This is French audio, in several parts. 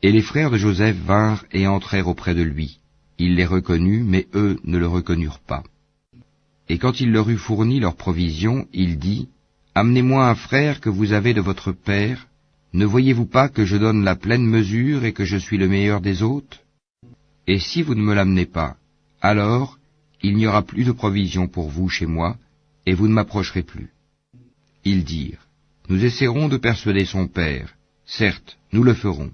Et les frères de Joseph vinrent et entrèrent auprès de lui. Il les reconnut, mais eux ne le reconnurent pas. Et quand il leur eut fourni leurs provisions, il dit, « Amenez-moi un frère que vous avez de votre père. Ne voyez-vous pas que je donne la pleine mesure et que je suis le meilleur des hôtes? Et si vous ne me l'amenez pas, alors il n'y aura plus de provisions pour vous chez moi, et vous ne m'approcherez plus. » Ils dirent, « Nous essaierons de persuader son père. Certes, nous le ferons. »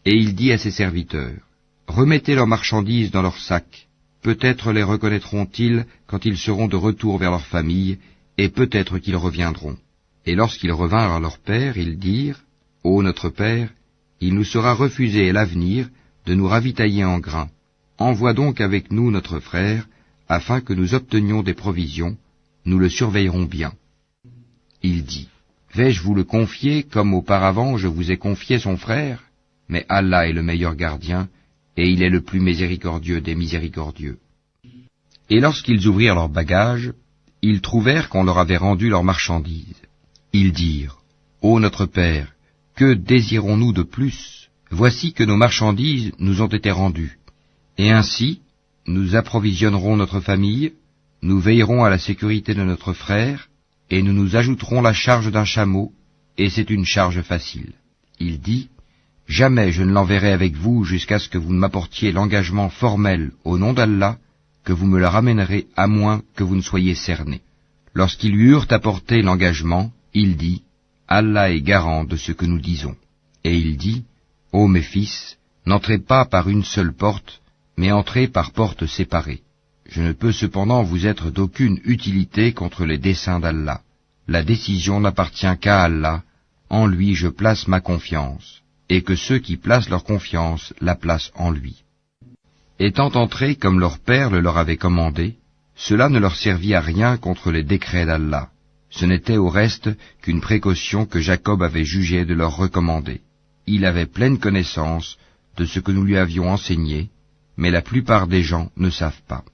Et il dit à ses serviteurs, « Remettez leurs marchandises dans leurs sacs. Peut-être les reconnaîtront-ils quand ils seront de retour vers leur famille, et peut-être qu'ils reviendront. » Et lorsqu'ils revinrent à leur père, ils dirent, « Ô notre père, il nous sera refusé à l'avenir de nous ravitailler en grains. Envoie donc avec nous notre frère, afin que nous obtenions des provisions, nous le surveillerons bien. » Il dit, « Vais-je vous le confier comme auparavant je vous ai confié son frère? Mais Allah est le meilleur gardien, et il est le plus miséricordieux des miséricordieux. » Et lorsqu'ils ouvrirent leurs bagages, ils trouvèrent qu'on leur avait rendu leurs marchandises. Ils dirent, « Ô notre père, que désirons-nous de plus? Voici que nos marchandises nous ont été rendues. Et ainsi, nous approvisionnerons notre famille, nous veillerons à la sécurité de notre frère, et nous nous ajouterons la charge d'un chameau, et c'est une charge facile. » Il dit, « Jamais je ne l'enverrai avec vous jusqu'à ce que vous ne m'apportiez l'engagement formel au nom d'Allah, que vous me le ramènerez à moins que vous ne soyez cernés. » Lorsqu'ils lui eurent apporté l'engagement, il dit, « Allah est garant de ce que nous disons. » Et il dit, « Ô mes fils, n'entrez pas par une seule porte, mais entrez par portes séparées. Je ne peux cependant vous être d'aucune utilité contre les desseins d'Allah. La décision n'appartient qu'à Allah, en lui je place ma confiance, et que ceux qui placent leur confiance la placent en lui. » Étant entrés comme leur père le leur avait commandé, cela ne leur servit à rien contre les décrets d'Allah. Ce n'était au reste qu'une précaution que Jacob avait jugé de leur recommander. Il avait pleine connaissance de ce que nous lui avions enseigné, mais la plupart des gens ne savent pas.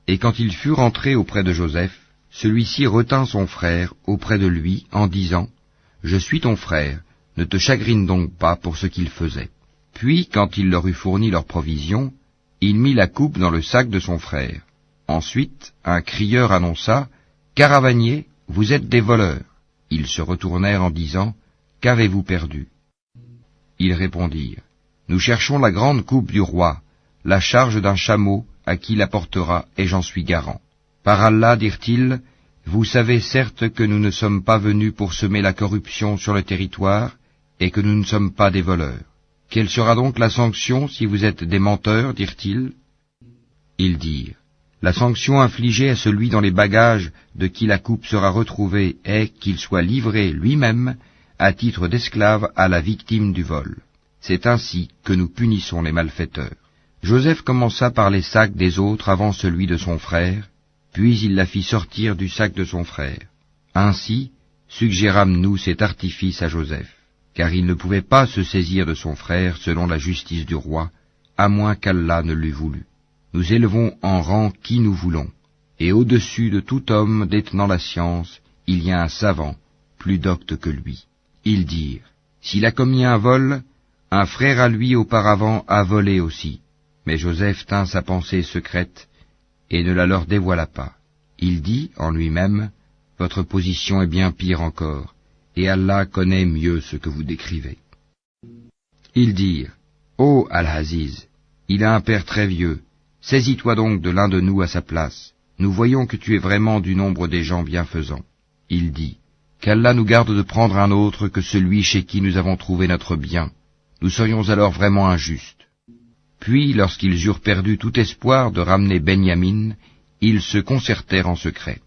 Et quand ils furent entrés auprès de Joseph, celui-ci retint son frère auprès de lui en disant, « Je suis ton frère, ne te chagrine donc pas pour ce qu'il faisait. » Puis, quand il leur eut fourni leurs provisions, il mit la coupe dans le sac de son frère. Ensuite, un crieur annonça, « Caravaniers, vous êtes des voleurs. » Ils se retournèrent en disant, « Qu'avez-vous perdu ?» Ils répondirent, « Nous cherchons la grande coupe du roi, la charge d'un chameau à qui l'apportera, et j'en suis garant. Par Allah, dirent-ils, vous savez certes que nous ne sommes pas venus pour semer la corruption sur le territoire, et que nous ne sommes pas des voleurs. Quelle sera donc la sanction si vous êtes des menteurs, dirent-ils? Ils dirent, la sanction infligée à celui dans les bagages de qui la coupe sera retrouvée est qu'il soit livré lui-même à titre d'esclave à la victime du vol. C'est ainsi que nous punissons les malfaiteurs. Joseph commença par les sacs des autres avant celui de son frère, puis il la fit sortir du sac de son frère. Ainsi suggérâmes-nous cet artifice à Joseph, car il ne pouvait pas se saisir de son frère selon la justice du roi, à moins qu'Allah ne l'eût voulu. Nous élevons en rang qui nous voulons, et au-dessus de tout homme détenant la science, il y a un savant, plus docte que lui. Ils dirent, s'il a commis un vol, un frère à lui auparavant a volé aussi. Mais Joseph tint sa pensée secrète, et ne la leur dévoila pas. Il dit en lui-même, votre position est bien pire encore, et Allah connaît mieux ce que vous décrivez. Ils dirent, ô Al-Aziz, il a un père très vieux, saisis-toi donc de l'un de nous à sa place, nous voyons que tu es vraiment du nombre des gens bienfaisants. Il dit, qu'Allah nous garde de prendre un autre que celui chez qui nous avons trouvé notre bien, nous serions alors vraiment injustes. Puis, lorsqu'ils eurent perdu tout espoir de ramener Benyamin, ils se concertèrent en secret.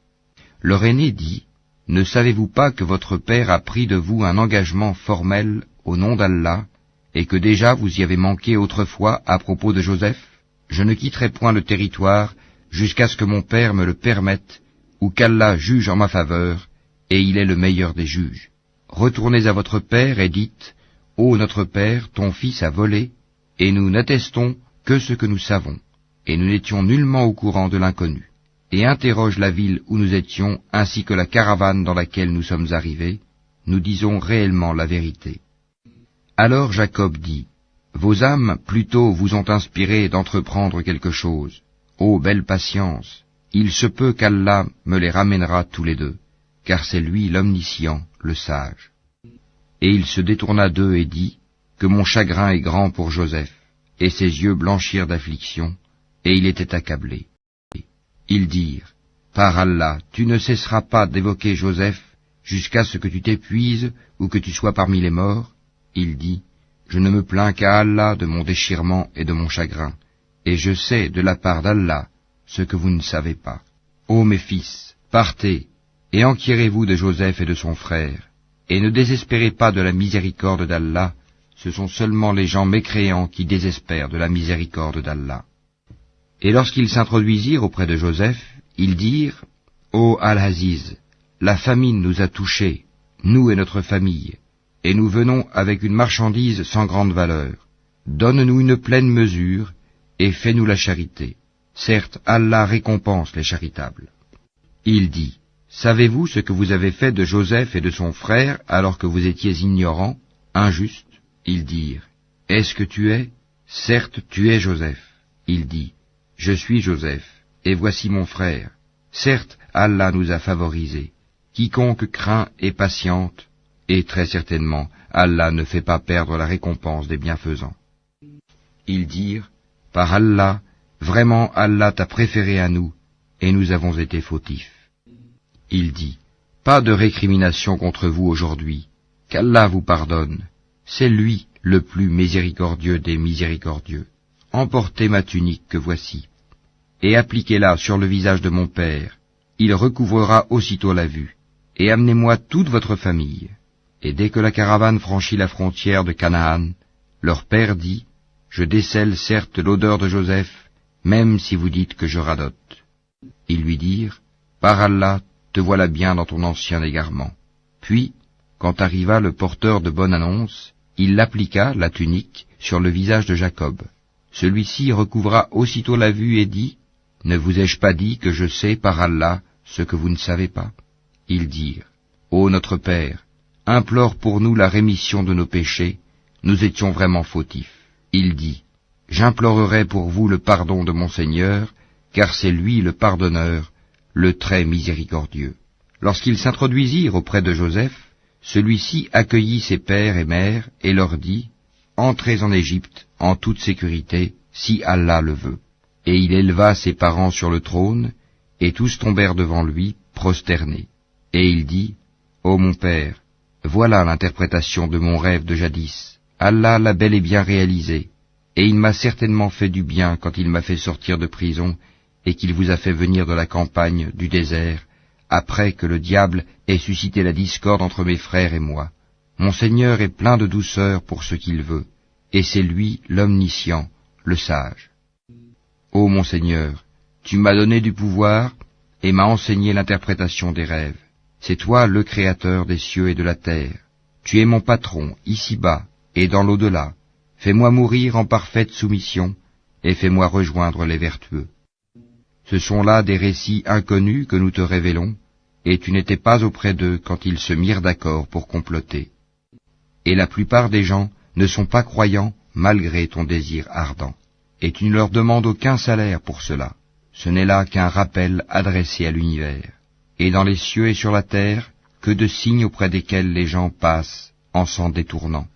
Leur aîné dit, ne savez-vous pas que votre père a pris de vous un engagement formel au nom d'Allah, et que déjà vous y avez manqué autrefois à propos de Joseph? Je ne quitterai point le territoire jusqu'à ce que mon père me le permette, ou qu'Allah juge en ma faveur, et il est le meilleur des juges. Retournez à votre père et dites, ô notre père, ton fils a volé, et nous n'attestons que ce que nous savons, et nous n'étions nullement au courant de l'inconnu. Et interroge la ville où nous étions, ainsi que la caravane dans laquelle nous sommes arrivés, nous disons réellement la vérité. Alors Jacob dit, Vos âmes plutôt vous ont inspiré d'entreprendre quelque chose. Ô belle patience, il se peut qu'Allah me les ramènera tous les deux, car c'est lui l'omniscient, le sage. Et il se détourna d'eux et dit, que mon chagrin est grand pour Joseph, et ses yeux blanchirent d'affliction, et il était accablé. Ils dirent, par Allah, tu ne cesseras pas d'évoquer Joseph jusqu'à ce que tu t'épuises ou que tu sois parmi les morts. Il dit, je ne me plains qu'à Allah de mon déchirement et de mon chagrin, et je sais de la part d'Allah ce que vous ne savez pas. Ô mes fils, partez, et enquirez-vous de Joseph et de son frère, et ne désespérez pas de la miséricorde d'Allah, ce sont seulement les gens mécréants qui désespèrent de la miséricorde d'Allah. Et lorsqu'ils s'introduisirent auprès de Joseph, ils dirent, Ô Al-Aziz, la famine nous a touchés, nous et notre famille, et nous venons avec une marchandise sans grande valeur. Donne-nous une pleine mesure, et fais-nous la charité. Certes, Allah récompense les charitables. Il dit, savez-vous ce que vous avez fait de Joseph et de son frère alors que vous étiez ignorants, injustes? Ils dirent, est-ce que tu es? Certes, tu es Joseph. Il dit, je suis Joseph, et voici mon frère. Certes, Allah nous a favorisés. Quiconque craint et patiente, et très certainement, Allah ne fait pas perdre la récompense des bienfaisants. Ils dirent, par Allah, vraiment Allah t'a préféré à nous, et nous avons été fautifs. Il dit, pas de récrimination contre vous aujourd'hui, qu'Allah vous pardonne, c'est lui le plus miséricordieux des miséricordieux. Emportez ma tunique que voici, et appliquez-la sur le visage de mon père, il recouvrera aussitôt la vue, et amenez-moi toute votre famille. Et dès que la caravane franchit la frontière de Canaan, leur père dit, je décèle certes l'odeur de Joseph, même si vous dites que je radote. Ils lui dirent, par Allah, te voilà bien dans ton ancien égarement. Puis, quand arriva le porteur de bonne annonce, il l'appliqua, la tunique, sur le visage de Jacob. Celui-ci recouvra aussitôt la vue et dit, ne vous ai-je pas dit que je sais par Allah ce que vous ne savez pas? Ils dirent, ô notre Père, implore pour nous la rémission de nos péchés, nous étions vraiment fautifs. Il dit, j'implorerai pour vous le pardon de mon Seigneur, car c'est lui le pardonneur, le très miséricordieux. Lorsqu'ils s'introduisirent auprès de Joseph, celui-ci accueillit ses pères et mères et leur dit, entrez en Égypte en toute sécurité, si Allah le veut. Et il éleva ses parents sur le trône, et tous tombèrent devant lui, prosternés. Et il dit, ô mon père, voilà l'interprétation de mon rêve de jadis. Allah l'a bel et bien réalisé, et il m'a certainement fait du bien quand il m'a fait sortir de prison, et qu'il vous a fait venir de la campagne, du désert, après que le diable ait suscité la discorde entre mes frères et moi. Mon Seigneur est plein de douceur pour ce qu'il veut, et c'est lui l'omniscient, le sage. Ô mon Seigneur, tu m'as donné du pouvoir, et m'as enseigné l'interprétation des rêves. C'est toi le Créateur des cieux et de la terre. Tu es mon patron, ici-bas, et dans l'au-delà. Fais-moi mourir en parfaite soumission, et fais-moi rejoindre les vertueux. Ce sont là des récits inconnus que nous te révélons, et tu n'étais pas auprès d'eux quand ils se mirent d'accord pour comploter. Et la plupart des gens ne sont pas croyants malgré ton désir ardent, et tu ne leur demandes aucun salaire pour cela. Ce n'est là qu'un rappel adressé à l'univers. Et dans les cieux et sur la terre, que de signes auprès desquels les gens passent en s'en détournant.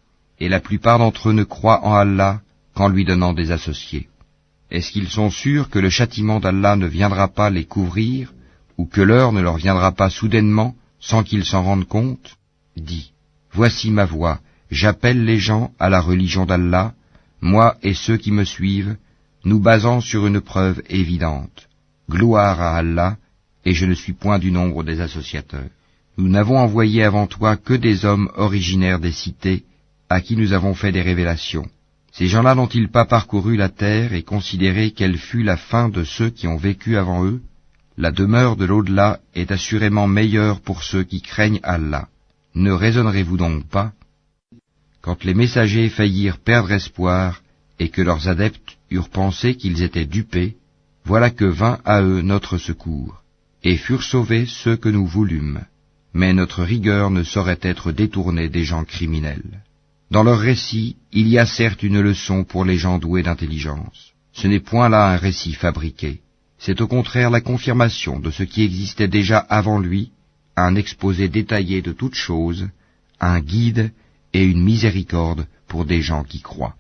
Et la plupart d'entre eux ne croient en Allah qu'en lui donnant des associés. Est-ce qu'ils sont sûrs que le châtiment d'Allah ne viendra pas les couvrir, ou que l'heure ne leur viendra pas soudainement, sans qu'ils s'en rendent compte? Dis, voici ma voix, j'appelle les gens à la religion d'Allah, moi et ceux qui me suivent, nous basant sur une preuve évidente. Gloire à Allah, et je ne suis point du nombre des associateurs. Nous n'avons envoyé avant toi que des hommes originaires des cités, à qui nous avons fait des révélations. Ces gens-là n'ont-ils pas parcouru la terre et considéré quelle fut la fin de ceux qui ont vécu avant eux? La demeure de l'au-delà est assurément meilleure pour ceux qui craignent Allah. Ne raisonnerez-vous donc pas? Quand les messagers faillirent perdre espoir, et que leurs adeptes eurent pensé qu'ils étaient dupés, voilà que vint à eux notre secours, et furent sauvés ceux que nous voulûmes. Mais notre rigueur ne saurait être détournée des gens criminels. Dans leur récit, il y a certes une leçon pour les gens doués d'intelligence. Ce n'est point là un récit fabriqué. C'est au contraire la confirmation de ce qui existait déjà avant lui, un exposé détaillé de toutes choses, un guide et une miséricorde pour des gens qui croient.